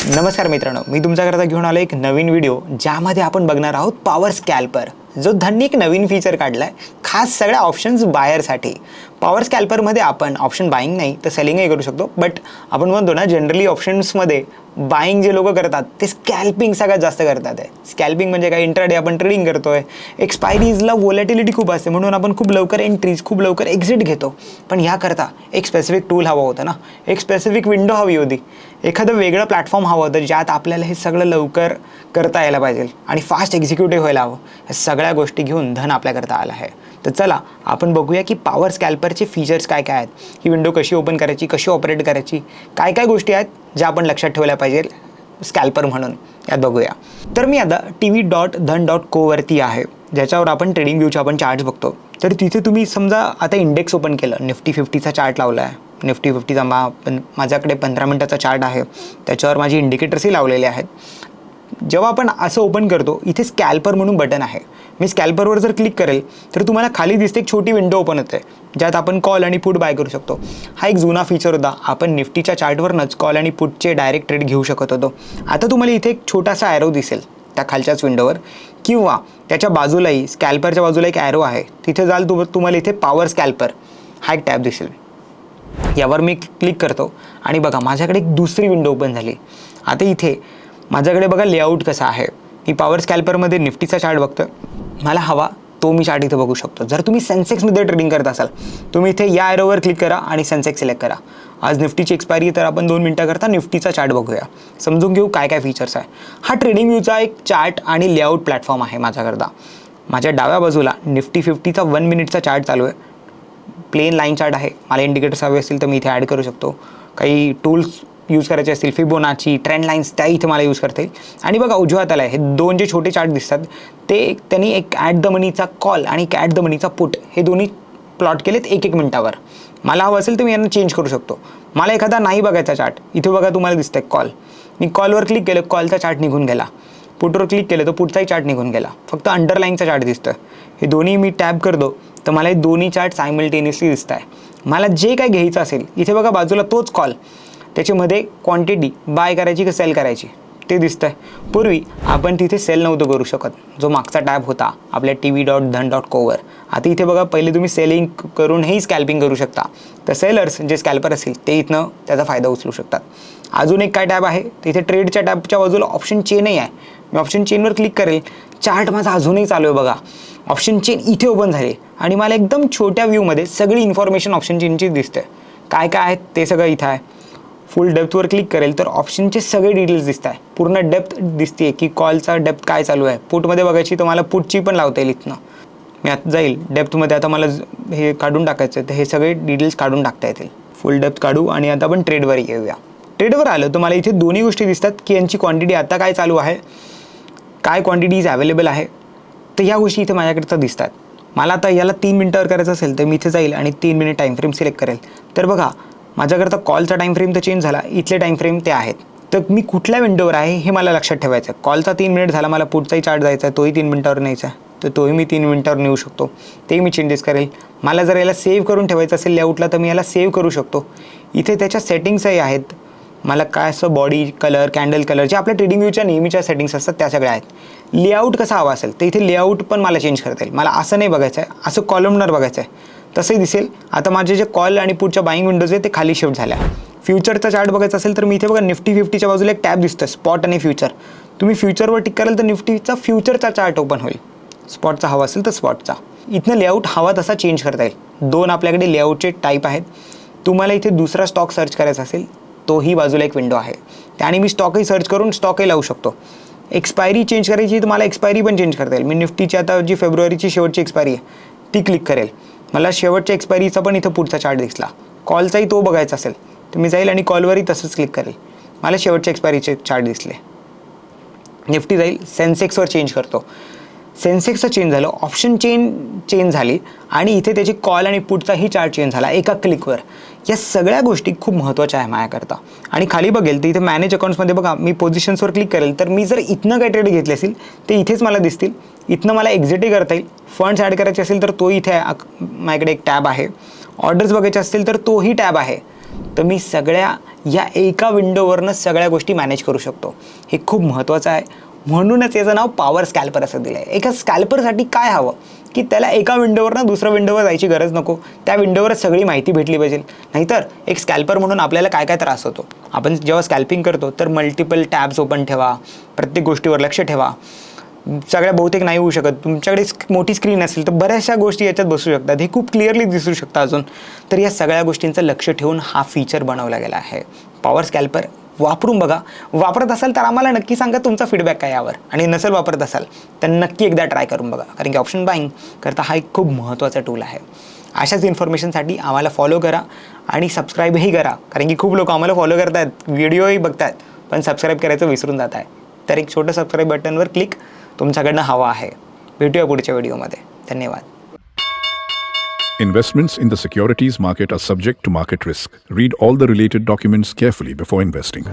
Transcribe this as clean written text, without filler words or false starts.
नमस्कार मित्रांनो, मी तुमच्याकरता घेऊन आलो एक नवीन व्हिडिओ ज्यामध्ये आपण बघणार आहोत पॉवर स्कॅल्पर, जो धन्नी एक नवीन फीचर काढलाय खास सगळ्या ऑप्शन्स बायरसाठी. पॉवर स्कॅल्परमध्ये आपण ऑप्शन बाईंग नाही तर सेलिंगही करू शकतो, बट आपण म्हणतो ना जनरली ऑप्शन्समध्ये बाईंग जे लोक करतात ते स्कॅल्पिंग सगळ्यात जास्त करतात. स्कॅल्पिंग म्हणजे काय, इंट्राडे आपण ट्रेडिंग करतोय, एक्सपायरीजला व्होलॅटिलिटी खूप असते म्हणून आपण खूप लवकर एंट्रीज खूप लवकर एक्झिट घेतो. पण ह्याकरता एक स्पेसिफिक टूल हवा होता ना, एक स्पेसिफिक विंडो हवी होती, एखादं वेगळं प्लॅटफॉर्म हवं होतं ज्यात आपल्याला हे सगळं लवकर करता यायला पाहिजे आणि फास्ट एक्झिक्युटिव्ह व्हायला हवं. ह्या सगळ्या गोष्टी घेऊन धन आपल्याकरता आला आहे. तर चला आपण बघूया की पॉवर स्कॅल्परचे फीचर्स काय काय आहेत, ही विंडो कशी ओपन करायची, कशी ऑपरेट करायची, काय काय गोष्टी आहेत ज्या आपण लक्षात ठेवल्या पाहिजे स्कॅल्पर म्हणून, यात बघूया. तर मी आता tv.dhan.co वरती आहे, ज्याच्यावर आपण ट्रेडिंग व्ह्यूचे आपण चार्ट्स बघतो. तर तिथे तुम्ही समजा आता इंडेक्स ओपन केलं, निफ्टी 50चा चार्ट लावला आहे. निफ्टी 50चा माझ्याकडे 15 मिनिटाचा चार्ट आहे, त्याच्यावर माझी इंडिकेटर्सही लावलेले आहेत. जेव्हा आपण असं ओपन करतो, इथे स्कॅल्पर म्हणून बटन आहे. मी स्कॅल्परवर जर क्लिक करेल तर तुम्हाला खाली दिसते एक छोटी विंडो ओपन होते ज्यात आपण कॉल आणि पुट बाय करू शकतो. हा एक जुना फीचर होता, आपण निफ्टीच्या चार्टवरनंच कॉल आणि पुटचे डायरेक्ट ट्रेड घेऊ शकत होतो. आता तुम्हाला इथे एक छोटासा ॲरो दिसेल त्या खालच्याच विंडोवर, किंवा त्याच्या बाजूलाही स्कॅल्परच्या बाजूला एक ॲरो आहे, तिथे जाल तुम्हाला इथे पॉवर स्कॅल्पर हा एक टॅब दिसेल. यावर मी क्लिक करतो आणि बघा माझ्याकडे एक दुसरी विंडो ओपन झाली. आता इथे माझ्याकडे बघा लेआउट कसा आहे. मी पॉवर स्कॅल्परमध्ये निफ्टीचा चार्ट बघतो, मला हवा तो मी चार्ट इथे बघू शकतो. जर तुम्ही सेन्सेक्समध्ये ट्रेडिंग करत असाल, तुम्ही इथे या ॲरोवर क्लिक करा आणि सेन्सेक्स सिलेक्ट करा. आज निफ्टीची एक्सपायरी आहे तर आपण 2 मिनिटाकरता निफ्टीचा चार्ट बघूया, समजून घेऊ काय काय फीचर्स आहे. हा ट्रेडिंग व्ह्यूचा एक चार्ट आणि लेआउट प्लॅटफॉर्म आहे माझ्याकरता. माझ्या डाव्या बाजूला निफ्टी 50चा 1 मिनिटचा चार्ट चालू आहे, प्लेन लाईन चार्ट आहे. मला इंडिकेटर्स हवे असतील तर मी इथे ॲड करू शकतो. काही टूल्स यूज करायचे असतील, फिबोनाची, ट्रेंड लाईन्स, त्या इथे मला यूज करता येईल. आणि बघा उजव्या हाताला हे 2 जे छोटे चार्ट दिसतात ते त्यांनी एक ॲट द मनीचा कॉल आणि एक ॲट द मनीचा पुट हे दोन्ही प्लॉट केलेत 1-1 मिनिटावर. मला हवं असेल तर मी यांना चेंज करू शकतो. मला एखादा नाही बघायचा चार्ट, इथे बघा तुम्हाला दिसतंय कॉल, मी कॉलवर क्लिक केलं, कॉलचा चार्ट निघून गेला. पुटवर क्लिक केलं तर पुटचाही चार्ट निघून गेला, फक्त अंडरलाईनचा चार्ट दिसतं. हे दोन्ही मी टॅब करतो तर मला हे दोन्ही चार्ट सायमल्टेनियसली दिसत आहे. मला जे काय घ्यायचं असेल, इथे बघा बाजूला तोच कॉल, त्याच्यामध्ये क्वांटिटी बाय करायची का सेल करायची ते दिसतं आहे. पूर्वी आपण तिथे सेल नव्हतं करू शकत, जो मागचा टॅब होता आपल्या tv.dhan.co वर. आता इथे बघा पहिले तुम्ही सेलिंग करूनही स्कॅल्पिंग करू शकता, तर सेलर्स जे स्कॅल्पर असतील ते इथनं त्याचा फायदा उचलू शकतात. अजून एक काय टॅब आहे, तिथे ट्रेडच्या टॅबच्या बाजूला ऑप्शन चेनही आहे. मी ऑप्शन चेनवर क्लिक करेल, चार्ट माझा अजूनही चालू आहे बघा. ऑप्शन चेन इथे ओपन झाले आणि मला एकदम छोट्या व्ह्यूमध्ये सगळी इन्फॉर्मेशन ऑप्शन चेनची दिसते. काय काय आहे ते सगळं इथं आहे. फुल डेप्थवर क्लिक करेल तर ऑप्शनचे सगळे डिटेल्स दिसत आहे, पूर्ण डेप्थ दिसते की कॉलचा डेप्थ काय चालू आहे. पुटमध्ये बघायची तर मला पुटची पण लावता येईल इथनं. मी आता जाईल डेप्थमध्ये, आता मला हे काढून टाकायचं तर हे सगळे डिटेल्स काढून टाकता येतील. फुल डेप्थ काढू आणि आता आपण ट्रेडवर येऊया. ट्रेडवर आलं तर मला इथे दोन्ही गोष्टी दिसतात की यांची क्वांटिटी आता काय चालू आहे, काय क्वांटिटीज अवेलेबल आहे, तर ह्या गोष्टी इथे माझ्याकडे तर दिसतात. मला आता याला 3 मिनिटावर करायचं असेल तर मी इथे जाईल आणि 3 मिनिट टाईम फ्रेम सिलेक्ट करेल. तर बघा माझ्याकरता कॉलचा टाईम फ्रेम तर चेंज झाला, इथले टाईम फ्रेम ते आहेत. तर मी कुठल्या विंडोवर आहे हे मला लक्षात ठेवायचं आहे. कॉलचा 3 मिनिट झाला, मला पुढचाही चार्ट जायचा आहे, तोही 3 मिनिटावर न्यायचा आहे, तर तोही मी 3 मिनिटावर नेऊ शकतो, तेही मी चेंजेस करेल. मला जर याला सेव्ह करून ठेवायचं असेल लेआउटला तर मी याला सेव्ह करू शकतो. इथे त्याच्या सेटिंग्सही आहेत. मला काय असं बॉडी कलर, कॅन्डल कलर, जे आपल्या ट्रेडिंग व्ह्यूच्या नेहमीच्या सेटिंग्स असतात त्या सगळ्या आहेत. लेआउट कसा हवा असेल तर इथे लेआउट पण मला चेंज करता येईल. मला असं नाही बघायचं आहे, असं कॉलमनर बघायचं आहे, तसंही दिसेल. आता माझे जे कॉल आणि पुढच्या बाईंग विंडोज आहे ते खाली शिफ्ट झाल्या. फ्युचरचा चार्ट बघायचा असेल तर मी इथे बघा निफ्टी 50च्या बाजूला एक टॅब दिसतं, स्पॉट आणि फ्युचर. तुम्ही फ्युचरवर टिक कराल तर निफ्टीचा फ्युचरचा चार्ट ओपन होईल. स्पॉटचा हवा असेल तर स्पॉटचा. इथनं लेआउट हवा तसा चेंज करता येईल. 2 आपल्याकडे लेआउटचे टाईप आहेत. तुम्हाला इथे दुसरा स्टॉक सर्च करायचा असेल तोही बाजूला एक विंडो आहे, त्याने मी स्टॉकही सर्च करून स्टॉकही लावू शकतो. एक्सपायरी चेंज करायची तर मला एक्सपायरी पण चेंज करता येईल. मी निफ्टीची आता जी फेब्रुवारीची शेवटची एक्सपायरी आहे ती क्लिक करेल, मला शेवटच्या एक्सपायरीचा पण इथं पुढचा चार्ट दिसला. कॉलचाही तो बघायचा असेल तर मी जाईल आणि कॉलवरही तसंच क्लिक करेल, मला शेवटच्या एक्सपायरीचे चार्ट दिसले. निफ्टी जाईल, सेन्सेक्सवर चेंज करतो, सेन्सेक्सचं चेंज झालं, ऑप्शन चेंज झाली आणि इथे त्याची कॉल आणि पुटचाही चार्ट चेंज झाला एका क्लिकवर. या सगळ्या गोष्टी खूप महत्त्वाच्या आहे माझ्याकरता. आणि खाली बघेल तर इथे मॅनेज अकाउंट्समध्ये बघा मी पोझिशन्सवर क्लिक करेल तर मी जर इथनं काय ट्रेड घेतले असेल ते इथेच मला दिसतील. इथनं मला एक्झिटही करता येईल. फंड्स ॲड करायचे असेल तर तो इथे माझ्याकडे एक टॅब आहे. ऑर्डर्स बघायचे असतील तर तोही टॅब आहे. तर मी सगळ्या या एका विंडोवरनं सगळ्या गोष्टी मॅनेज करू शकतो. हे खूप महत्त्वाचं आहे. म्हणूनच याचं नाव पॉवर स्कॅल्पर असं दिलं आहे. एका स्कॅल्परसाठी काय हवं की त्याला एका विंडोवरनं दुसऱ्या विंडोवर जायची गरज नको, त्या विंडोवरच सगळी माहिती भेटली पाहिजे. नाहीतर एक स्कॅल्पर म्हणून आपल्याला काय काय त्रास होतो. आपण जेव्हा स्कॅल्पिंग करतो तर मल्टिपल टॅब्स ओपन ठेवा, प्रत्येक गोष्टीवर लक्ष ठेवा. सगळ्या बहुतेक नाही होऊ शकत. तुमच्याकडे मोठी स्क्रीन असेल तर बऱ्याचशा गोष्टी याच्यात बसू शकतात, हे खूप क्लिअरली दिसू शकतं अजून. तर या सगळ्या गोष्टींचं लक्ष ठेवून हा फीचर बनवला गेला आहे. पॉवर स्कॅल्पर वापरून बघा. वापरत असाल तर आम्हाला नक्की सांगा तुमचा फीडबॅक काय यावर. आणि नसेल वापरत असाल तर नक्की एकदा ट्राय करून बघा, कारण की ऑप्शन बाईंग करता हा एक खूप महत्त्वाचा टूल आहे. अशाच इन्फॉर्मेशनसाठी आम्हाला फॉलो करा आणि सबस्क्राईबही करा, कारण की खूप लोक आम्हाला फॉलो करतात, व्हिडिओही बघतात, पण सबस्क्राईब करायचं विसरून जात आहे. तर एक छोटं सबस्क्राईब बटनवर क्लिक तुमच्याकडनं हवा आहे. भेटूया पुढच्या व्हिडिओमध्ये. धन्यवाद. Investments in the securities market are subject to market risk. Read all the related documents carefully before investing.